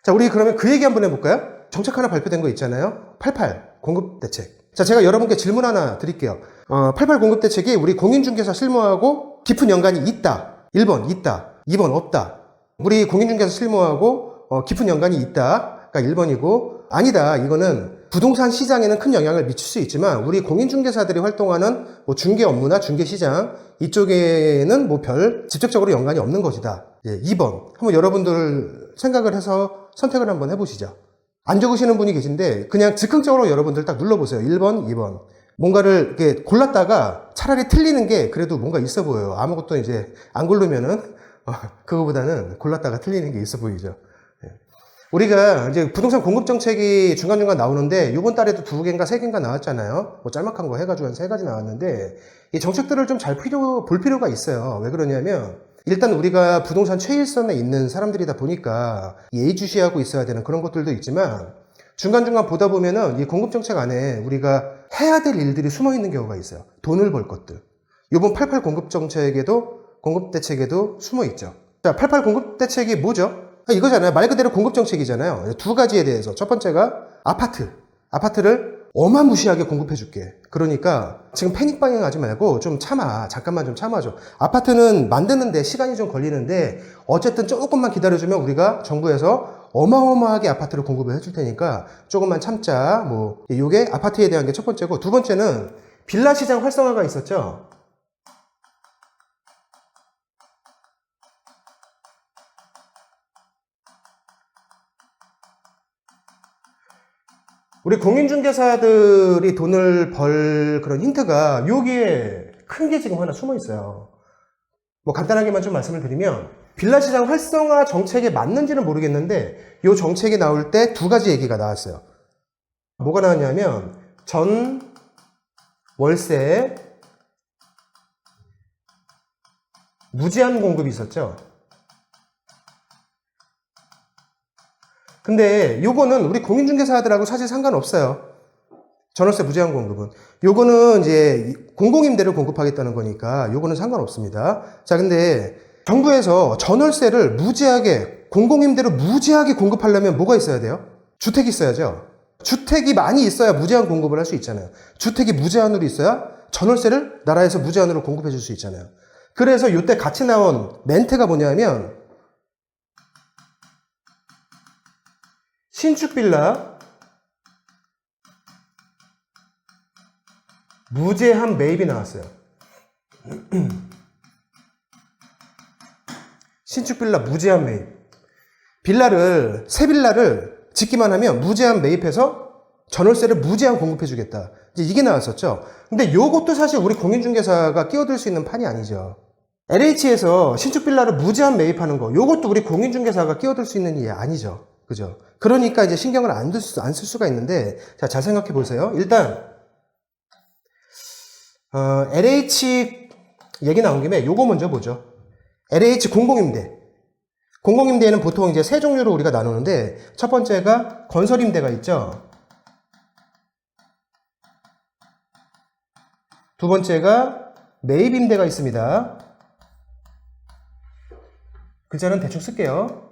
자, 우리 그러면 그 얘기 한번 해볼까요? 정책 하나 발표된 거 있잖아요. 88 공급대책. 자, 제가 여러분께 질문 하나 드릴게요. 88 공급대책이 우리 공인중개사 실무하고 깊은 연관이 있다. 1번 있다. 2번 없다. 우리 공인중개사 실무하고 깊은 연관이 있다. 가 1번이고 아니다. 이거는 부동산 시장에는 큰 영향을 미칠 수 있지만 우리 공인중개사들이 활동하는 뭐 중개 업무나 중개 시장 이쪽에는 뭐 별 직접적으로 연관이 없는 것이다. 2번. 한번 여러분들 생각을 해서 선택을 한번 해보시죠. 안 적으시는 분이 계신데 그냥 즉흥적으로 여러분들 딱 눌러보세요. 1번, 2번. 뭔가를 이렇게 골랐다가 차라리 틀리는 게 그래도 뭔가 있어 보여요. 아무것도 이제 안 고르면은 그거보다는 골랐다가 틀리는 게 있어 보이죠. 우리가 이제 부동산 공급 정책이 중간중간 나오는데 이번 달에도 2개인가 3개인가 나왔잖아요. 뭐 짤막한 거 해가지고 한 3가지 나왔는데 이 정책들을 좀 잘 볼 필요가 있어요. 왜 그러냐면 일단 우리가 부동산 최일선에 있는 사람들이다 보니까 예의주시하고 있어야 되는 그런 것들도 있지만 중간중간 보다 보면은 이 공급 정책 안에 우리가 해야 될 일들이 숨어 있는 경우가 있어요. 돈을 벌 것들. 이번 88 공급 정책에도 공급 대책에도 숨어 있죠. 자, 88 공급 대책이 뭐죠? 이거잖아요. 말 그대로 공급 정책이잖아요. 2가지에 대해서. 첫 번째가 아파트를 어마무시하게 공급해 줄게. 그러니까 지금 패닉 방향하지 말고 좀 참아. 잠깐만 좀 참아줘. 아파트는 만드는데 시간이 좀 걸리는데 어쨌든 조금만 기다려주면 우리가 정부에서 어마어마하게 아파트를 공급을 해줄 테니까 조금만 참자. 뭐 요게 아파트에 대한 게 첫 번째고, 두 번째는 빌라 시장 활성화가 있었죠. 우리 공인중개사들이 돈을 벌 그런 힌트가 여기에 큰 게 지금 하나 숨어 있어요. 뭐 간단하게만 좀 말씀을 드리면 빌라 시장 활성화 정책에 맞는지는 모르겠는데 이 정책이 나올 때 2가지 얘기가 나왔어요. 뭐가 나왔냐면 전 월세 무제한 공급이 있었죠. 근데 요거는 우리 공인중개사들하고 사실 상관없어요. 전월세 무제한 공급은. 요거는 이제 공공임대를 공급하겠다는 거니까 요거는 상관없습니다. 자, 근데 정부에서 전월세를 무제하게, 공공임대로 무제하게 공급하려면 뭐가 있어야 돼요? 주택이 있어야죠. 주택이 많이 있어야 무제한 공급을 할 수 있잖아요. 주택이 무제한으로 있어야 전월세를 나라에서 무제한으로 공급해 줄 수 있잖아요. 그래서 요때 같이 나온 멘트가 뭐냐면 신축 빌라 무제한 매입이 나왔어요. 신축 빌라 무제한 매입. 새 빌라를 짓기만 하면 무제한 매입해서 전월세를 무제한 공급해 주겠다. 이제 이게 나왔었죠. 근데 요것도 사실 우리 공인중개사가 끼어들 수 있는 판이 아니죠. LH에서 신축 빌라를 무제한 매입하는 거, 요것도 우리 공인중개사가 끼어들 수 있는 일이 아니죠. 그죠? 그러니까 이제 신경을 안 쓸 수가 있는데, 자, 잘 생각해 보세요. 일단, LH 얘기 나온 김에 요거 먼저 보죠. LH 공공임대. 공공임대에는 보통 이제 3종류로 우리가 나누는데, 첫 번째가 건설임대가 있죠. 두 번째가 매입임대가 있습니다. 글자는 대충 쓸게요.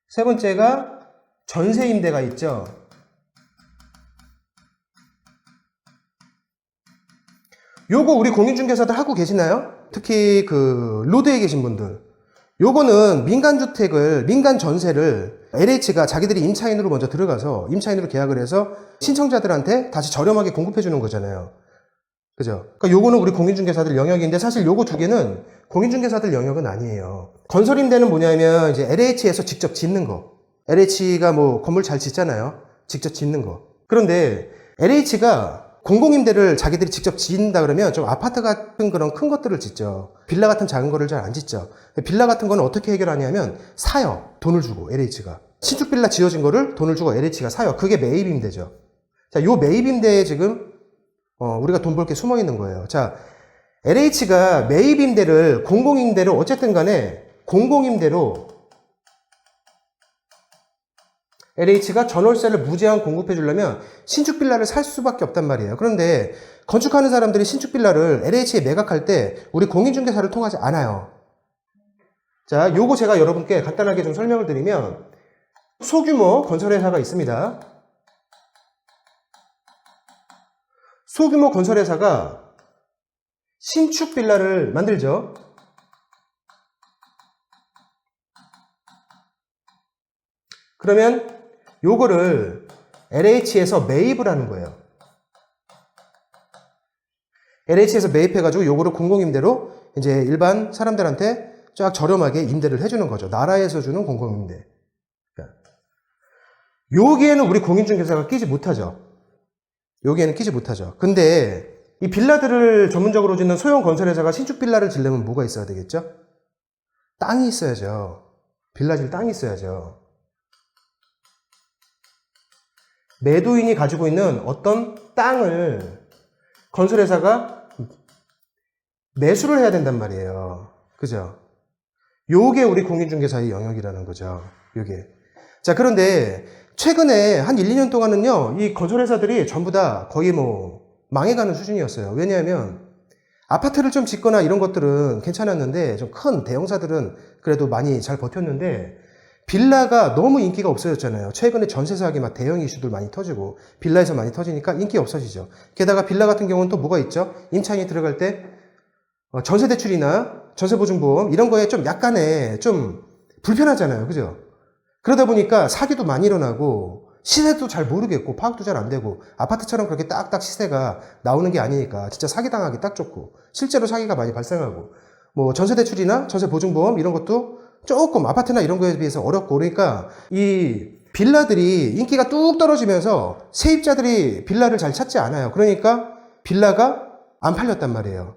세 번째가 전세임대가 있죠. 요거 우리 공인중개사들 하고 계시나요? 특히 그 로드에 계신 분들. 요거는 민간 전세를 LH가 자기들이 임차인으로 먼저 들어가서 임차인으로 계약을 해서 신청자들한테 다시 저렴하게 공급해 주는 거잖아요. 그죠? 그러니까 요거는 우리 공인중개사들 영역인데 사실 요거 2개는 공인중개사들 영역은 아니에요. 건설임대는 뭐냐면 이제 LH에서 직접 짓는 거. LH가 뭐 건물 잘 짓잖아요. 직접 짓는 거. 그런데 LH가 공공임대를 자기들이 직접 짓는다 그러면 좀 아파트 같은 그런 큰 것들을 짓죠. 빌라 같은 작은 거를 잘 안 짓죠. 빌라 같은 거는 어떻게 해결하냐면 사요. 돈을 주고 LH가. 신축 빌라 지어진 거를 돈을 주고 LH가 사요. 그게 매입임대죠. 자, 요 매입임대에 지금 우리가 돈 벌 게 숨어 있는 거예요. 자, LH가 매입임대를 공공임대로 어쨌든 간에 공공임대로 LH가 전월세를 무제한 공급해 주려면 신축 빌라를 살 수밖에 없단 말이에요. 그런데 건축하는 사람들이 신축 빌라를 LH에 매각할 때 우리 공인중개사를 통하지 않아요. 자, 요거 제가 여러분께 간단하게 좀 설명을 드리면 소규모 건설회사가 있습니다. 소규모 건설회사가 신축 빌라를 만들죠. 그러면 요거를 LH에서 매입을 하는 거예요. LH에서 매입해가지고 요거를 공공임대로 이제 일반 사람들한테 쫙 저렴하게 임대를 해주는 거죠. 나라에서 주는 공공임대. 여기에는 우리 공인중개사가 끼지 못하죠. 여기에는 끼지 못하죠. 근데 이 빌라들을 전문적으로 짓는 소형 건설회사가 신축 빌라를 지려면 뭐가 있어야 되겠죠? 땅이 있어야죠. 빌라 질 땅이 있어야죠. 매도인이 가지고 있는 어떤 땅을 건설회사가 매수를 해야 된단 말이에요. 그죠? 요게 우리 공인중개사의 영역이라는 거죠. 요게. 자, 그런데 최근에 한 1, 2년 동안은요, 이 건설회사들이 전부 다 거의 뭐 망해가는 수준이었어요. 왜냐하면 아파트를 좀 짓거나 이런 것들은 괜찮았는데 좀 큰 대형사들은 그래도 많이 잘 버텼는데 빌라가 너무 인기가 없어졌잖아요. 최근에 전세 사기 막 대형 이슈들 많이 터지고 빌라에서 많이 터지니까 인기 없어지죠. 게다가 빌라 같은 경우는 또 뭐가 있죠? 임차인이 들어갈 때 전세 대출이나 전세 보증보험 이런 거에 좀 약간의 좀 불편하잖아요. 그죠? 그러다 보니까 사기도 많이 일어나고 시세도 잘 모르겠고 파악도 잘 안 되고 아파트처럼 그렇게 딱딱 시세가 나오는 게 아니니까 진짜 사기당하기 딱 좋고 실제로 사기가 많이 발생하고 뭐 전세 대출이나 전세 보증보험 이런 것도 조금 아파트나 이런 거에 비해서 어렵고 그러니까 이 빌라들이 인기가 뚝 떨어지면서 세입자들이 빌라를 잘 찾지 않아요. 그러니까 빌라가 안 팔렸단 말이에요.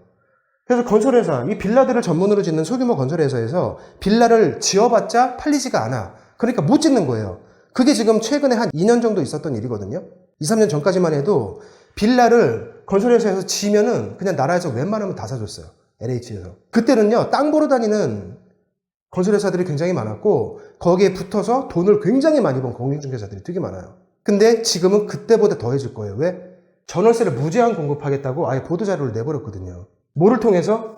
그래서 건설회사, 이 빌라들을 전문으로 짓는 소규모 건설회사에서 빌라를 지어봤자 팔리지가 않아. 그러니까 못 짓는 거예요. 그게 지금 최근에 한 2년 정도 있었던 일이거든요. 2, 3년 전까지만 해도 빌라를 건설회사에서 지면은 그냥 나라에서 웬만하면 다 사줬어요. LH에서. 그때는요, 땅 보러 다니는 건설회사들이 굉장히 많았고 거기에 붙어서 돈을 굉장히 많이 번 공인중개사들이 되게 많아요. 근데 지금은 그때보다 더해질 거예요. 왜? 전월세를 무제한 공급하겠다고 아예 보도자료를 내버렸거든요. 뭐를 통해서?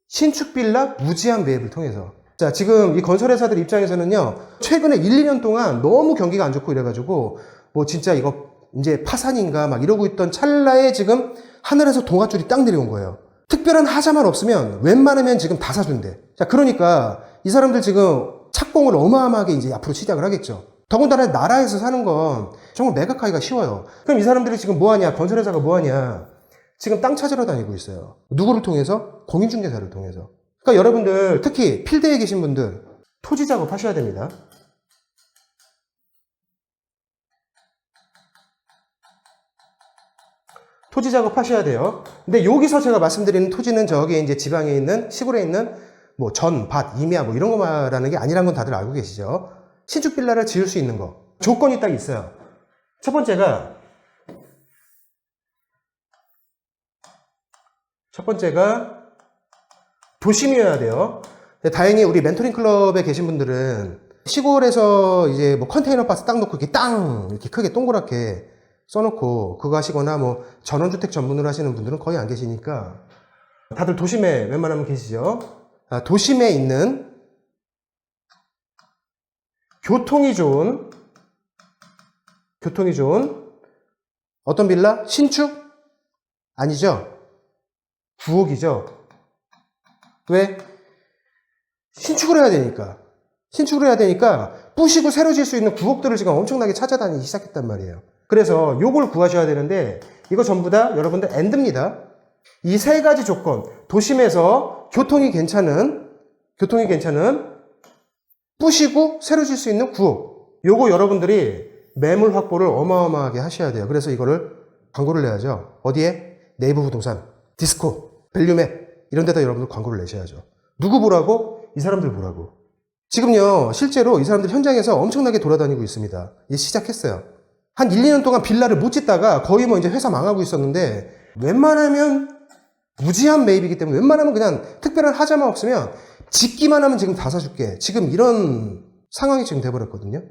신축 빌라 무제한 매입을 통해서. 자, 지금 이 건설회사들 입장에서는요, 최근에 1, 2년 동안 너무 경기가 안 좋고 이래가지고 뭐 진짜 이거 이제 파산인가 막 이러고 있던 찰나에 지금 하늘에서 동아줄이 딱 내려온 거예요. 특별한 하자만 없으면 웬만하면 지금 다 사준대. 자, 그러니까 이 사람들 지금 착공을 어마어마하게 이제 앞으로 시작을 하겠죠. 더군다나 나라에서 사는 건 정말 매각하기가 쉬워요. 그럼 이 사람들이 지금 뭐하냐? 건설회사가 뭐하냐? 지금 땅 찾으러 다니고 있어요. 누구를 통해서? 공인중개사를 통해서. 그러니까 여러분들 특히 필드에 계신 분들 토지 작업하셔야 됩니다. 토지 작업하셔야 돼요. 근데 여기서 제가 말씀드리는 토지는 저기 이제 지방에 있는 시골에 있는 뭐 전, 밭, 임야 뭐 이런 거 말하는 게 아니라는 건 다들 알고 계시죠? 신축 빌라를 지을 수 있는 거 조건이 딱 있어요. 첫 번째가 도심이어야 돼요. 다행히 우리 멘토링 클럽에 계신 분들은 시골에서 이제 뭐 컨테이너 박스 딱 놓고 이렇게 땅 이렇게 크게 동그랗게 써놓고 그거 하시거나 뭐 전원주택 전문으로 하시는 분들은 거의 안 계시니까 다들 도심에 웬만하면 계시죠. 도심에 있는 교통이 좋은 어떤 빌라? 신축? 아니죠. 구옥이죠. 왜? 신축을 해야 되니까 부시고 새로 지을 수 있는 구옥들을 지금 엄청나게 찾아다니기 시작했단 말이에요. 그래서 요걸 구하셔야 되는데 이거 전부 다 여러분들 엔드입니다. 이 세 가지 조건, 도심에서 교통이 괜찮은 부시고 새로 지을 수 있는 구옥, 요거 여러분들이 매물 확보를 어마어마하게 하셔야 돼요. 그래서 이거를 광고를 내야죠. 어디에? 네이버 부동산, 디스코, 밸류맵 이런 데다 여러분들 광고를 내셔야죠. 누구 보라고? 이 사람들 보라고. 지금요, 실제로 이 사람들 현장에서 엄청나게 돌아다니고 있습니다. 이제 시작했어요. 한 1, 2년 동안 빌라를 못 짓다가 거의 뭐 이제 회사 망하고 있었는데 웬만하면 무제한 매입이기 때문에 웬만하면 그냥 특별한 하자만 없으면 짓기만 하면 지금 다 사줄게. 지금 이런 상황이 지금 돼버렸거든요.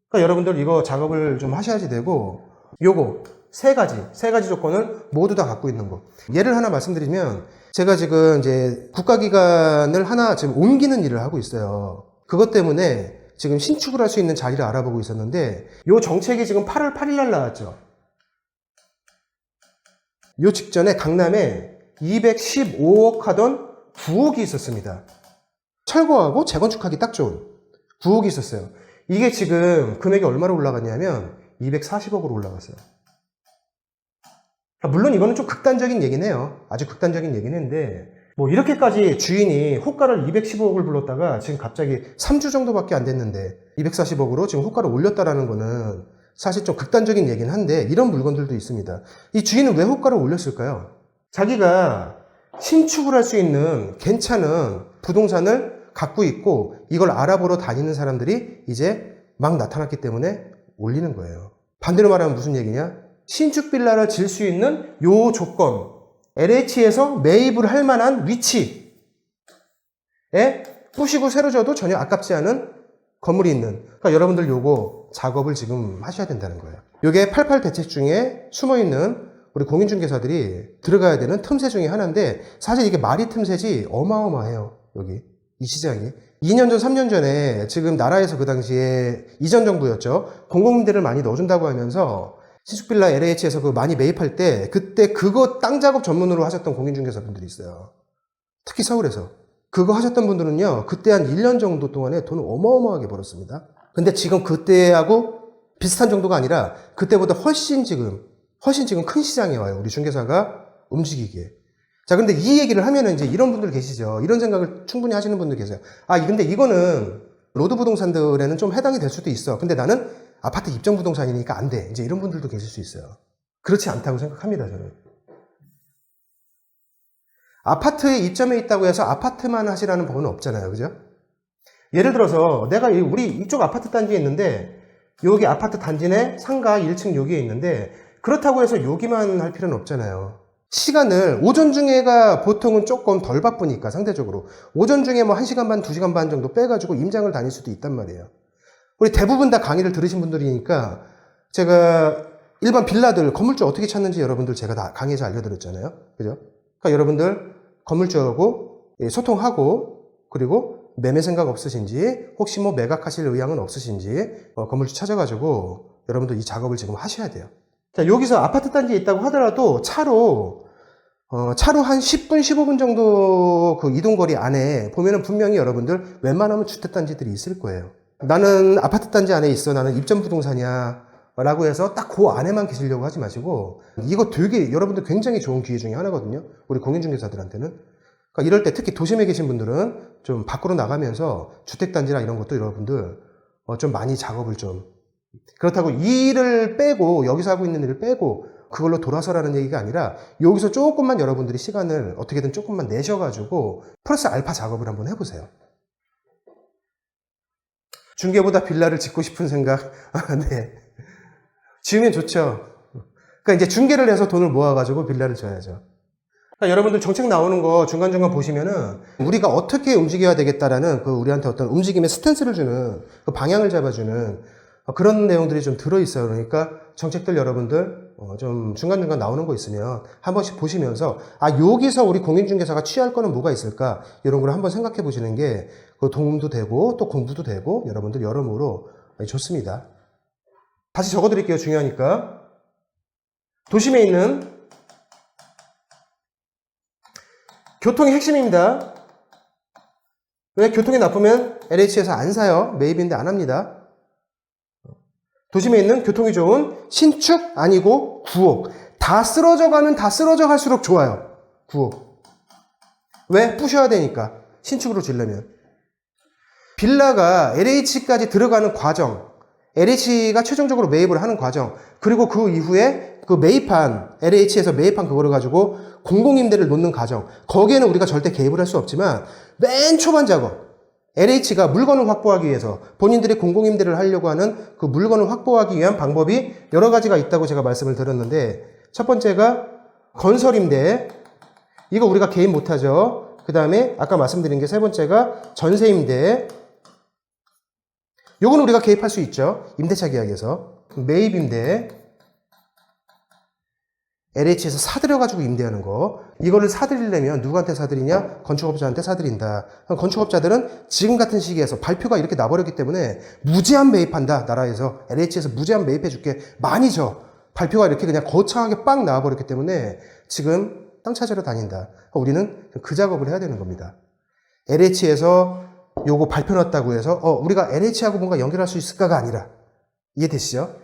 그러니까 여러분들 이거 작업을 좀 하셔야지 되고 요거 세 가지 조건을 모두 다 갖고 있는 거. 예를 하나 말씀드리면 제가 지금 이제 국가기관을 하나 지금 옮기는 일을 하고 있어요. 그것 때문에 지금 신축을 할 수 있는 자리를 알아보고 있었는데, 요 정책이 지금 8월 8일 날 나왔죠. 요 직전에 강남에 215억 하던 9억이 있었습니다. 철거하고 재건축하기 딱 좋은 9억이 있었어요. 이게 지금 금액이 얼마로 올라갔냐면 240억으로 올라갔어요. 물론 이거는 좀 극단적인 얘기는 해요. 아주 극단적인 얘기는 했는데, 뭐 이렇게까지 주인이 호가를 215억을 불렀다가 지금 갑자기 3주 정도밖에 안 됐는데 240억으로 지금 호가를 올렸다라는 거는 사실 좀 극단적인 얘기는 한데, 이런 물건들도 있습니다. 이 주인은 왜 호가를 올렸을까요? 자기가 신축을 할 수 있는 괜찮은 부동산을 갖고 있고 이걸 알아보러 다니는 사람들이 이제 막 나타났기 때문에 올리는 거예요. 반대로 말하면 무슨 얘기냐? 신축 빌라를 질 수 있는 요 조건, LH에서 매입을 할 만한 위치에 부시고 새로 져도 전혀 아깝지 않은 건물이 있는, 그러니까 여러분들 요거 작업을 지금 하셔야 된다는 거예요. 요게 88 대책 중에 숨어있는 우리 공인중개사들이 들어가야 되는 틈새 중에 하나인데, 사실 이게 말이 틈새지 어마어마해요. 여기 이 시장이 2년 전 3년 전에 지금 나라에서 그 당시에 이전 정부였죠. 공공임대를 많이 넣어준다고 하면서 신축빌라 LH에서 그 많이 매입할 때 그때 그거 땅 작업 전문으로 하셨던 공인중개사분들이 있어요. 특히 서울에서 그거 하셨던 분들은요, 그때 한 1년 정도 동안에 돈을 어마어마하게 벌었습니다. 근데 지금 그때하고 비슷한 정도가 아니라 그때보다 훨씬 지금 큰 시장에 와요. 우리 중개사가 움직이기에. 자, 근데 이 얘기를 하면은 이제 이런 분들 계시죠. 이런 생각을 충분히 하시는 분들 계세요. 아, 근데 이거는 로드 부동산들에는 좀 해당이 될 수도 있어. 근데 나는 아파트 입점 부동산이니까 안 돼. 이제 이런 분들도 계실 수 있어요. 그렇지 않다고 생각합니다, 저는. 아파트에 입점해 있다고 해서 아파트만 하시라는 법은 없잖아요. 그죠? 예를 들어서 내가 우리 이쪽 아파트 단지에 있는데 여기 아파트 단지 내 상가 1층 여기에 있는데 그렇다고 해서 여기만 할 필요는 없잖아요. 시간을 오전 중에가 보통은 조금 덜 바쁘니까 상대적으로 오전 중에 뭐 1시간 반, 2시간 반 정도 빼가지고 임장을 다닐 수도 있단 말이에요. 우리 대부분 다 강의를 들으신 분들이니까 제가 일반 빌라들 건물주 어떻게 찾는지 여러분들 제가 다 강의에서 알려드렸잖아요. 그죠? 그러니까 여러분들 건물주하고 소통하고, 그리고 매매 생각 없으신지, 혹시 뭐 매각하실 의향은 없으신지 건물주 찾아가지고 여러분들 이 작업을 지금 하셔야 돼요. 자, 여기서 아파트 단지에 있다고 하더라도 차로 한 10분, 15분 정도 그 이동거리 안에 보면은 분명히 여러분들 웬만하면 주택단지들이 있을 거예요. 나는 아파트 단지 안에 있어, 나는 입점 부동산이야 라고 해서 딱 그 안에만 계시려고 하지 마시고, 이거 되게 여러분들 굉장히 좋은 기회 중에 하나거든요. 우리 공인중개사들한테는. 그러니까 이럴 때 특히 도심에 계신 분들은 좀 밖으로 나가면서 주택단지나 이런 것도 여러분들 좀 많이 작업을 좀, 그렇다고 이 일을 빼고, 여기서 하고 있는 일을 빼고 그걸로 돌아서라는 얘기가 아니라 여기서 조금만 여러분들이 시간을 어떻게든 조금만 내셔가지고 플러스 알파 작업을 한번 해보세요. 중개보다 빌라를 짓고 싶은 생각? 네. 지으면 좋죠. 그러니까 이제 중개를 해서 돈을 모아가지고 빌라를 줘야죠. 그러니까 여러분들 정책 나오는 거 중간중간 보시면은 우리가 어떻게 움직여야 되겠다라는 그 우리한테 어떤 움직임의 스탠스를 주는, 그 방향을 잡아주는 그런 내용들이 좀 들어있어요. 그러니까 정책들 여러분들 좀 중간중간 나오는 거 있으면 한 번씩 보시면서, 아, 여기서 우리 공인중개사가 취할 거는 뭐가 있을까? 이런 걸 한번 생각해 보시는 게 도움도 되고 또 공부도 되고 여러분들 여러모로 좋습니다. 다시 적어드릴게요. 중요하니까. 도심에 있는 교통이 핵심입니다. 왜? 교통이 나쁘면 LH에서 안 사요. 매입인데 안 합니다. 도심에 있는 교통이 좋은 신축 아니고 구옥. 다 쓰러져 가면 다 쓰러져 갈수록 좋아요. 구옥. 왜? 부셔야 되니까. 신축으로 지려면. 빌라가 LH까지 들어가는 과정, LH가 최종적으로 매입을 하는 과정, 그리고 그 이후에 그 매입한, LH에서 매입한 그거를 가지고 공공임대를 놓는 과정, 거기에는 우리가 절대 개입을 할 수 없지만 맨 초반 작업, LH가 물건을 확보하기 위해서 본인들이 공공임대를 하려고 하는 그 물건을 확보하기 위한 방법이 여러 가지가 있다고 제가 말씀을 드렸는데, 첫 번째가 건설임대, 이거 우리가 개입 못하죠. 그 다음에 아까 말씀드린 게 세 번째가 전세임대, 요건 우리가 개입할 수 있죠. 임대차 계약에서. 매입임대, LH에서 사들여가지고 임대하는 거. 이거를 사들이려면 누구한테 사들이냐? 건축업자한테 사들인다. 건축업자들은 지금 같은 시기에서 발표가 이렇게 나버렸기 때문에 무제한 매입한다. 나라에서. LH에서 무제한 매입해줄게. 많이 줘. 발표가 이렇게 그냥 거창하게 빵 나와버렸기 때문에 지금 땅 찾으러 다닌다. 우리는 그 작업을 해야 되는 겁니다. LH에서 요거 발표 났다고 해서 우리가 LH하고 뭔가 연결할 수 있을까가 아니라 이해되시죠?